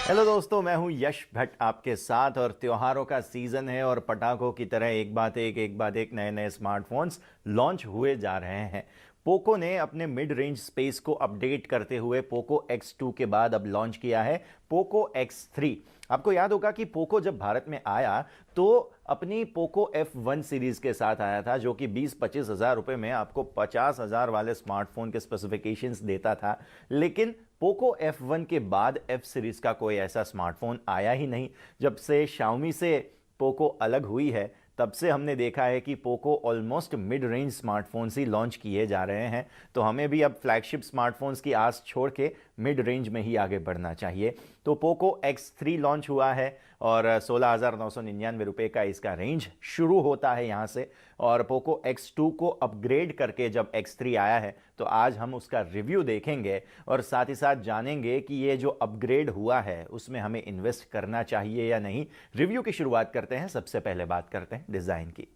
Hello दोस्तों, मैं हूं यश भट्ट आपके साथ। और त्योहारों का सीजन है और पटाखों की तरह एक बाद एक नए नए स्मार्टफोन्स लॉन्च हुए जा रहे हैं। पोको ने अपने मिड रेंज स्पेस को अपडेट करते हुए पोको X2 के बाद अब लॉन्च किया है पोको X3। आपको याद होगा कि पोको जब भारत में आया तो अपनी पोको F1 सीरीज के साथ आया था, जो कि 20-25 हज़ार रुपए में आपको 50,000 वाले स्मार्टफोन के स्पेसिफिकेशंस देता था। लेकिन पोको F1 के बाद F सीरीज का कोई ऐसा स्मार्टफोन आया ही नहीं। जब से Xiaomi से पोको अलग हुई है, तब से हमने देखा है कि Poco almost mid range smartphones ही लॉन्च किए जा रहे हैं। तो हमें भी अब फ्लैगशिप स्मार्टफोन्स की आस छोड़ के मिड रेंज में ही आगे बढ़ना चाहिए। तो पोको X3 लॉन्च हुआ है और 16,999 रुपये का इसका रेंज शुरू होता है यहाँ से। और पोको X2 को अपग्रेड करके जब X3 आया है, तो आज हम उसका रिव्यू देखेंगे और साथ ही साथ जानेंगे कि ये जो अपग्रेड हुआ है उसमें हमें इन्वेस्ट करना चाहिए या नहीं। रिव्यू की शुरुआत करते हैं। सबसे पहले बात करते हैं डिज़ाइन की।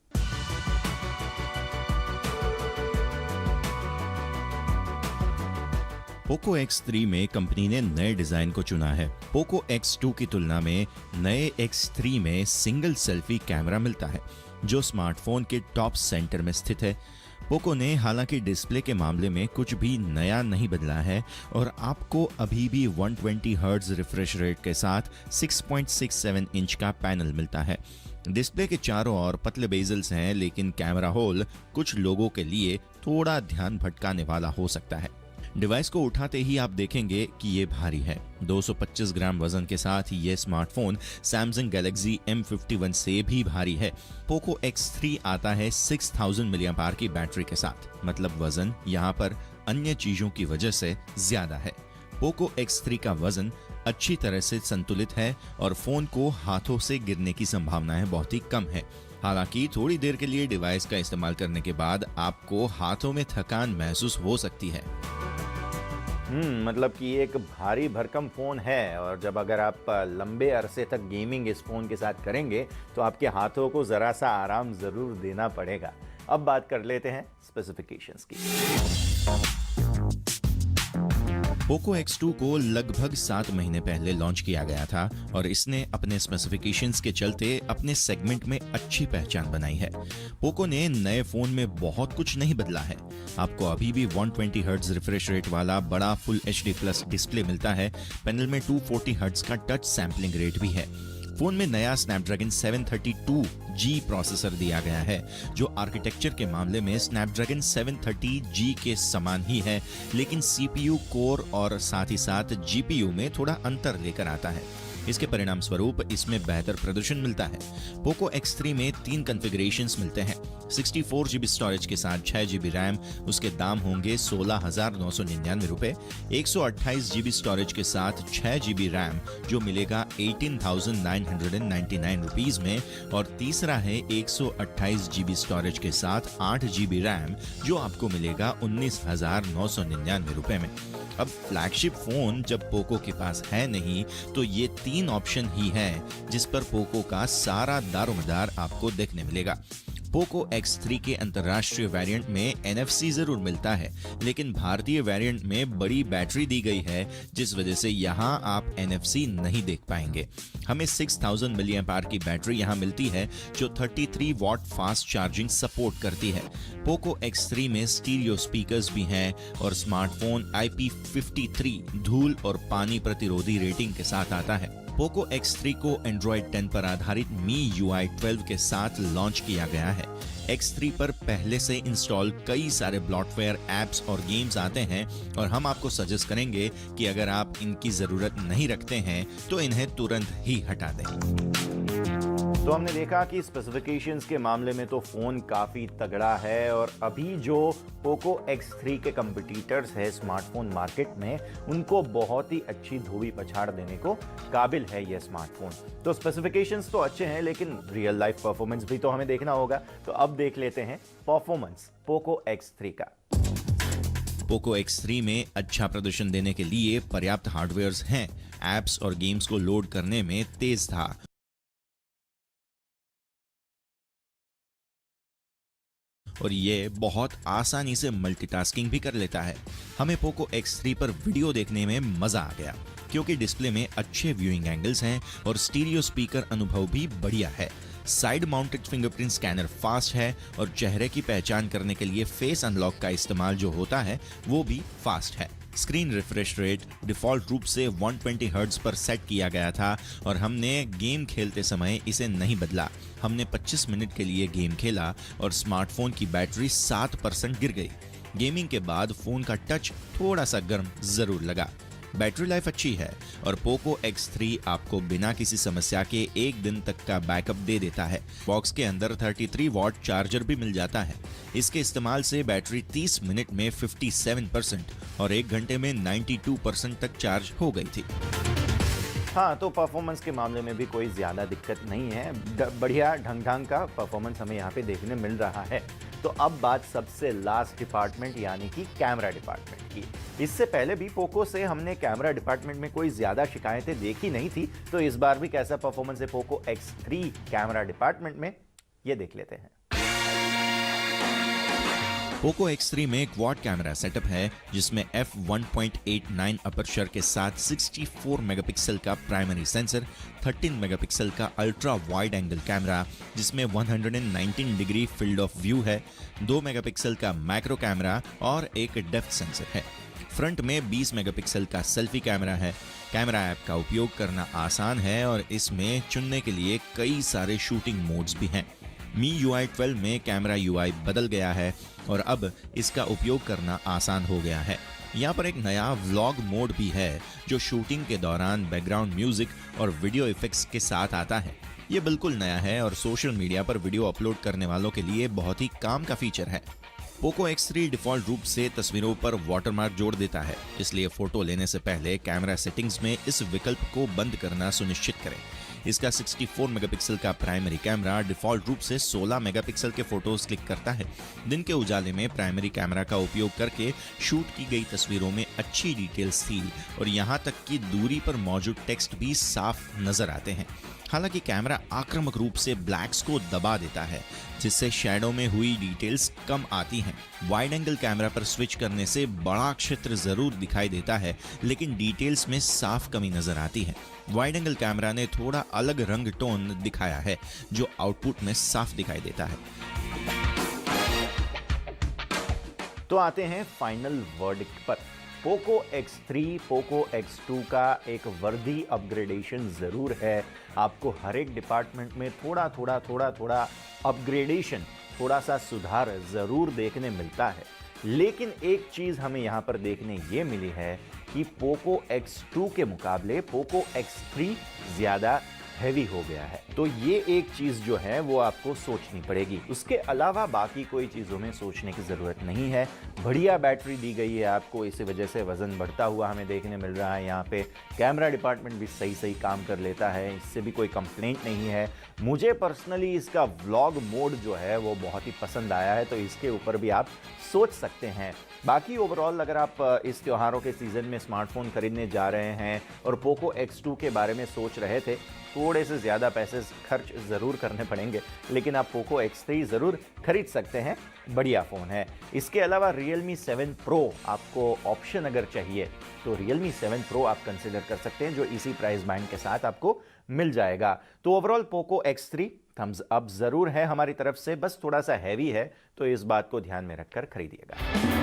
पोको X3 में कंपनी ने नए डिजाइन को चुना है। पोको X2 की तुलना में नए X3 में सिंगल सेल्फी कैमरा मिलता है, जो स्मार्टफोन के टॉप सेंटर में स्थित है। पोको ने हालांकि डिस्प्ले के मामले में कुछ भी नया नहीं बदला है और आपको अभी भी 120 हर्ट्ज रिफ्रेश रेट के साथ 6.67 इंच का पैनल मिलता है। डिस्प्ले के चारों ओर पतले बेजल्स हैं, लेकिन कैमरा होल कुछ लोगों के लिए थोड़ा ध्यान भटकाने वाला हो सकता है। डिवाइस को उठाते ही आप देखेंगे कि ये भारी है। 225 ग्राम वजन के साथ ये स्मार्टफोन सैमसंग गैलेक्सी M51 से भी भारी है। पोको X3 आता है 6000 mAh की बैटरी के साथ, मतलब वजन यहाँ पर अन्य चीजों की वजह से ज्यादा है। पोको X3 का वजन अच्छी तरह से संतुलित है और फोन को हाथों से गिरने की संभावनाएं बहुत ही कम है। हालांकि थोड़ी देर के लिए डिवाइस का इस्तेमाल करने के बाद आपको हाथों में थकान महसूस हो सकती है। मतलब कि एक भारी भरकम फ़ोन है और जब अगर आप लंबे अरसे तक गेमिंग इस फ़ोन के साथ करेंगे तो आपके हाथों को ज़रा सा आराम ज़रूर देना पड़ेगा। अब बात कर लेते हैं स्पेसिफिकेशंस की। पोको X2 को लगभग 7 महीने पहले लॉन्च किया गया था और इसने अपने स्पेसिफिकेशंस के चलते अपने सेगमेंट में अच्छी पहचान बनाई है। पोको ने नए फोन में बहुत कुछ नहीं बदला है। आपको अभी भी 120 हर्ट्ज रिफ्रेश रेट वाला बड़ा फुल HD प्लस डिस्प्ले मिलता है। पैनल में 240 हर्ट्ज का टच सैम्पलिंग रेट भी है। फोन में नया स्नैपड्रैगन 732G प्रोसेसर दिया गया है, जो आर्किटेक्चर के मामले में स्नैपड्रैगन 730G के समान ही है, लेकिन CPU कोर और साथ ही साथ GPU में थोड़ा अंतर लेकर आता है। इसके परिणाम स्वरूप इसमें बेहतर प्रदर्शन मिलता है। पोको X3 में 3 कॉन्फ़िगरेशंस मिलते हैं। 64GB स्टोरेज के साथ 6GB रैम, उसके दाम होंगे 16,999 रुपए। 128GB स्टोरेज के साथ 6GB रैम, जो मिलेगा 18,999 रुपीज में। और तीसरा है 128GB स्टोरेज के साथ 8GB रैम, जो आपको मिलेगा 19,999 रुपए में। अब फ्लैगशिप फोन जब पोको के पास है नहीं, तो ये 3 ऑप्शन ही हैं जिस पर पोको का सारा दारोमदार आपको देखने मिलेगा। पोको X3 के अंतर्राष्ट्रीय वेरिएंट में NFC जरूर मिलता है, लेकिन भारतीय वेरिएंट में बड़ी बैटरी दी गई है, जिस वजह से यहाँ आप NFC नहीं देख पाएंगे। हमें 6000 mAh की बैटरी यहाँ मिलती है, जो 33 वॉट फास्ट चार्जिंग सपोर्ट करती है। पोको X3 में स्टीरियो स्पीकर्स भी हैं और स्मार्टफोन IP53 धूल और पानी प्रतिरोधी रेटिंग के साथ आता है। पोको X3 को Android 10 पर आधारित MIUI 12 के साथ लॉन्च किया गया है। X3 पर पहले से इंस्टॉल कई सारे ब्लॉटवेयर ऐप्स और गेम्स आते हैं और हम आपको सजेस्ट करेंगे कि अगर आप इनकी जरूरत नहीं रखते हैं तो इन्हें तुरंत ही हटा दें। तो हमने देखा कि स्पेसिफिकेशंस के मामले में तो फ़ोन काफ़ी तगड़ा है और अभी जो पोको X3 के कंपटीटर्स है स्मार्टफोन मार्केट में, उनको बहुत ही अच्छी धोबी पछाड़ देने को काबिल है ये स्मार्टफोन। तो स्पेसिफिकेशंस तो अच्छे हैं, लेकिन रियल लाइफ परफॉर्मेंस भी तो हमें देखना होगा। तो अब देख लेते हैं परफॉर्मेंस पोको X3 का। पोको X3 में अच्छा प्रदर्शन देने के लिए पर्याप्त हार्डवेयर्स हैं। ऐप्स और गेम्स को लोड करने में तेज था। और ये बहुत आसानी से मल्टीटास्किंग भी कर लेता है। हमें पोको X3 पर वीडियो देखने में मजा आ गया क्योंकि डिस्प्ले में अच्छे व्यूइंग एंगल्स हैं और स्टीरियो स्पीकर अनुभव भी बढ़िया है। Side mounted fingerprint scanner fast है और चेहरे की पहचान करने के लिए फेस अनलॉक का इस्तेमाल जो होता है वो भी फास्ट है। स्क्रीन रिफ्रेश रेट डिफॉल्ट रूप से 120 हर्ट्ज पर सेट किया गया था और हमने गेम खेलते समय इसे नहीं बदला। हमने 25 मिनट के लिए गेम खेला और स्मार्टफोन की बैटरी 7% गिर गई। गेमिंग के बाद फोन का टच थोड़ा सा गर्म जरूर लगा। बैटरी लाइफ अच्छी है और पोको X3 आपको बिना किसी समस्या के 1 दिन तक का बैकअप दे देता है। बॉक्स के अंदर 33 वॉट चार्जर भी मिल जाता है। इसके इस्तेमाल से बैटरी 30 मिनट में 57% और 1 घंटे में 92% तक चार्ज हो गई थी। हाँ, तो परफॉर्मेंस के मामले में भी कोई ज़्यादा दिक्कत नहीं है। बढ़िया ढंग का परफॉर्मेंस हमें यहाँ पे देखने मिल रहा है। तो अब बात सबसे लास्ट डिपार्टमेंट यानी कि कैमरा डिपार्टमेंट की। इससे पहले भी पोको से हमने कैमरा डिपार्टमेंट में कोई ज़्यादा शिकायतें देखी नहीं थी, तो इस बार भी कैसा परफॉर्मेंस है पोको X3 कैमरा डिपार्टमेंट में, ये देख लेते हैं। पोको X3 में क्वाड कैमरा सेटअप है जिसमें f1.89 अपर्चर के साथ 64 मेगापिक्सल का प्राइमरी सेंसर, 13 मेगापिक्सल का अल्ट्रा वाइड एंगल कैमरा जिसमें 119 डिग्री फील्ड ऑफ व्यू है, 2 मेगापिक्सल का मैक्रो कैमरा और एक डेप्थ सेंसर है। फ्रंट में 20 मेगापिक्सल का सेल्फी कैमरा है। कैमरा ऐप का उपयोग करना आसान है और इसमें चुनने के लिए कई सारे शूटिंग मोड्स भी हैं। MIUI 12 में कैमरा UI बदल गया है और अब इसका उपयोग करना आसान हो गया है। यहाँ पर एक नया व्लॉग मोड भी है जो शूटिंग के दौरान बैकग्राउंड म्यूजिक और वीडियो इफेक्ट्स के साथ आता है। ये बिल्कुल नया है और सोशल मीडिया पर वीडियो अपलोड करने वालों के लिए बहुत ही काम का फीचर है। पोको X3 डिफॉल्ट रूप से तस्वीरों पर वाटरमार्क जोड़ देता है, इसलिए फोटो लेने से पहले कैमरा सेटिंग्स में इस विकल्प को बंद करना सुनिश्चित करें। इसका 64 मेगापिक्सल का प्राइमरी कैमरा डिफॉल्ट रूप से 16 मेगापिक्सल के फोटोज क्लिक करता है। दिन के उजाले में प्राइमरी कैमरा का उपयोग करके शूट की गई तस्वीरों में अच्छी डिटेल्स थी और यहाँ तक कि दूरी पर मौजूद टेक्स्ट भी साफ नजर आते हैं। हालांकि कैमरा आक्रामक रूप से ब्लैक्स को दबा देता है जिससे शैडो में हुई डिटेल्स कम आती हैं। वाइड एंगल कैमरा पर स्विच करने से बड़ा क्षेत्र जरूर दिखाई देता है लेकिन डिटेल्स में साफ कमी नजर आती है। वाइड एंगल कैमरा ने थोड़ा अलग रंग टोन दिखाया है जो आउटपुट में साफ दिखाई देता है। तो आते हैं फाइनल वर्डिक्ट पर। पोको X3, पोको X2 का एक वर्दी अपग्रेडेशन ज़रूर है। आपको हर एक डिपार्टमेंट में थोड़ा अपग्रेडेशन, थोड़ा सा सुधार ज़रूर देखने मिलता है। लेकिन एक चीज़ हमें यहाँ पर देखने ये मिली है कि पोको X2 के मुकाबले पोको X3 ज़्यादा हैवी हो गया है। तो ये एक चीज़ जो है वो आपको सोचनी पड़ेगी। उसके अलावा बाकी कोई चीज़ों में सोचने की ज़रूरत नहीं है। बढ़िया बैटरी दी गई है आपको, इसी वजह से वज़न बढ़ता हुआ हमें देखने मिल रहा है। यहाँ पे कैमरा डिपार्टमेंट भी सही काम कर लेता है, इससे भी कोई कंप्लेंट नहीं है। मुझे पर्सनली इसका व्लॉग मोड जो है वो बहुत ही पसंद आया है, तो इसके ऊपर भी आप सोच सकते हैं। बाकी ओवरऑल अगर आप इस त्योहारों के सीज़न में स्मार्टफोन खरीदने जा रहे हैं और पोको X2 के बारे में सोच रहे थे, थोड़े से ज़्यादा पैसे खर्च ज़रूर करने पड़ेंगे, लेकिन आप पोको X3 ज़रूर खरीद सकते हैं। बढ़िया फ़ोन है। इसके अलावा Realme 7 Pro आपको ऑप्शन अगर चाहिए तो Realme 7 Pro आप कंसिडर कर सकते हैं, जो इसी प्राइस बैंड के साथ आपको मिल जाएगा। तो overall Poco X3 Thums up ज़रूर है हमारी तरफ से, बस थोड़ा सा हैवी है, तो इस बात को ध्यान में रखकर खरीदिएगा।